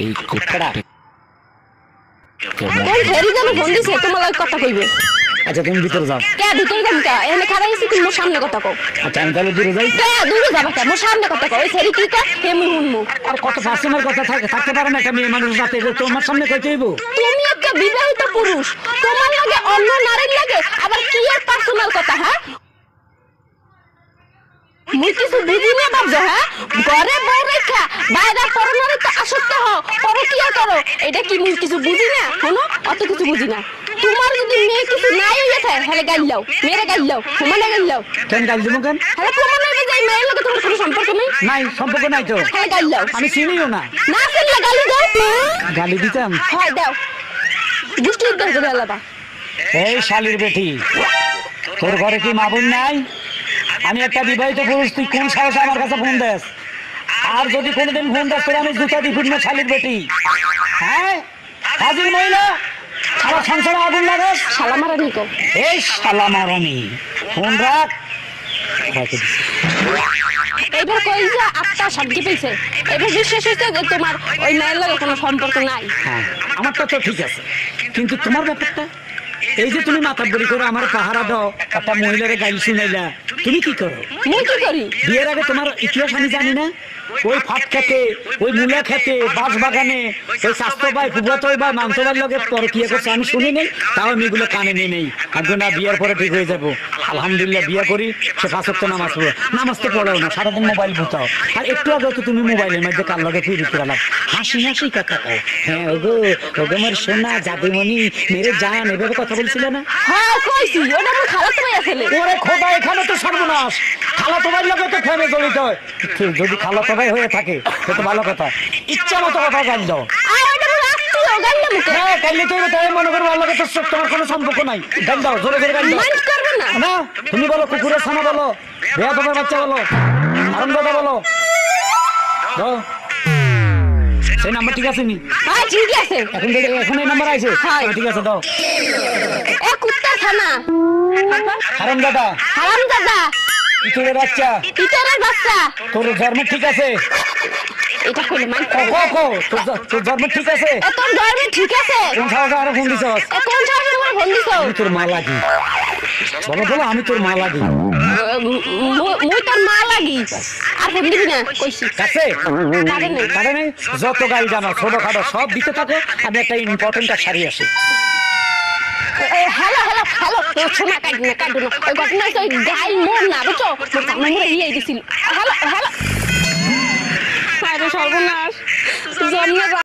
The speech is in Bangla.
এই কুত্তাটা কোন ফেরি জানো ফোন দিছে তোমার কথা কইবে। আচ্ছা তুমি ভিতরে যাও। কে ভিতরে যাম কা এনে খাড়াই আছি তুমি মোর সামনে কথা কও। আচ্ছা আমি তাহলে দূরে যাই। কে দূরে যাবা কে মোর সামনে কথা কও। ওই ফেরি কি কা হে মুই শুনমু। আর কত পার্সোনাল কথা থাকতে পারে না একটা মেয়ে মানুষ রাতে তোমার সামনে কইতে হইব। তুমি একটা বিবাহিত পুরুষ তোমার লাগে অন্য নারীর লাগে আবার কি এর পার্সোনাল কথা হ্যাঁ? মুই কিছু বুঝি না বাবজা হ্যাঁ? ঘরে বউ রেখা বাইরে পরনারে তো আসক্ত হও পরকিয়া করো এটা কি মুই কিছু বুঝি না? শোনো অত কিছু বুঝি না। তোমার যদি মেয়ে কিছু নাই হইয়া থাকে তাহলে গাইলাও মেরে গাইলাও সমানে গাইলাও। কেন গাল দিব কেন? তাহলে প্রমাণ হইবে যে মেয়ের লগে তোমার কোনো সম্পর্ক নেই। নাই সম্পর্ক নাই তো। তাহলে গাইলাও। আমি চিনিও না। না চিনলে গালি দাও। গালি দিতাম? হয় দাও। দুষ্টি উদ্ধার করে আলাদা। এই শালির বেটি তোর ঘরে কি মা বোন নাই? আমি একটা বিবাহিত পুরুষ তুই কোন সাহসে আমার কাছে ফোন দেস? আর যদি কোনোদিন ফোন দেস তোর আমি জুতা দিয়ে ফুটবো শালির বেটি। হ্যাঁ হাজির মহিলা আমার সংসারে আগুন লাগাস। শালা মারা নিকো। এই শালা মারানি ফোন রাখ। এবার কই যে আত্মা শান্তি পেয়েছে এবার বিশ্বাস হইছে যে তোমার ওই মেয়ের লগে কোনো সম্পর্ক নাই। হ্যাঁ আমারটা তো ঠিক আছে কিন্তু তোমার ব্যাপারটা এই যে তুমি মাথা বড়ি করে আমার পাহারা দাও একটা মহিলারে গাইল শুনাইলা তুমি কি করো? মুই কি করি? বিয়ের আগে তোমার ইতিহাস আমি জানি না। ওই ফাট খেতে ওই মূলা খেতে বাঁশ বাগানে ওই স্বাস্থ্য ভাই ফুবত ভাই মাংস ভাই লোকের পরকিয়া করছে আমি শুনি নেই তাও আমি এগুলো কানে নিয়ে নেই। আগে না বিয়ের পরে ঠিক হয়ে যাবো আলহামদুলিল্লাহ বিয়ে করি সে 5 ওয়াক্ত নামাজ পড়ো নামাজ তো পড়াও না সারাদিন মোবাইল বুতাও আর একটু আগে তো তুমি মোবাইলের মধ্যে কার লগে ফিরে ফিরালাম হাসি হাসি কথা কও। হ্যাঁ ওগো ওগো আমার সোনা জাদুমণি মেরে জান এভাবে কথা বলছিলে না? হ্যাঁ কইছি ওটা আমার খালাতো ভাই আছে। ওরে খোদা এখানে তো সর্বনাশ খালাতো ভাই লগে তো ফেমে জড়িত হয়। যদি খালাতো ভাই হয়ে থাকে সে তো ভালো কথা ইচ্ছা মতো কথা গাল দাও। আর ওটা আমার আত্মীয় গাইলা মুখে। হ্যাঁ কাইলে তো তাই মনে করো আল্লাহকে তো তোমার কোনো সম্পর্ক নাই গাল দাও জোরে জোরে গাল দাও। মাইন্ড করবে না। না তুমি বলো কুকুরের ছানা বলো বেয়া তোমার বাচ্চা বলো আরাম দাদা বলো দাও। সেই নাম্বার ঠিক আছে নি? হ্যাঁ ঠিক আছে। এখন এই নাম্বার আছে? হ্যাঁ ঠিক আছে দাও। এ কুত্তা খানা আরাম দাদা হারাম দাদা ইতুরের বাচ্চা ইতারের বাচ্চা তোর জন্ম ঠিক আছে? এটা কইলে মাইন্ড কো কো তোর জন্ম ঠিক আছে? এ তোর ধর্মে ঠিক আছে? কোন সাহসে আরো ফোন দিছস? এ কোন সাহসে তোমার ফোন দিছো? আমি তোর মা লাগি বলো বলো আমি তোর মা লাগি। মুই তোর মা লাগি আর ফোন দিবি না কইছি। কাছে কারে নেই কারে নেই যত গাল জানো ছোটখাটো সব দিতে থাকো আমি একটা ইম্পর্টেন্ট সারি আসি। হ্যালো হ্যালো হ্যালো শোনা কাটু না ওই ঘটনা হচ্ছে ওই গাই মোর না বুঝছো মোর ইয়ে দিছিল। হ্যালো হ্যালো আরে সর্বনাশ জন্মে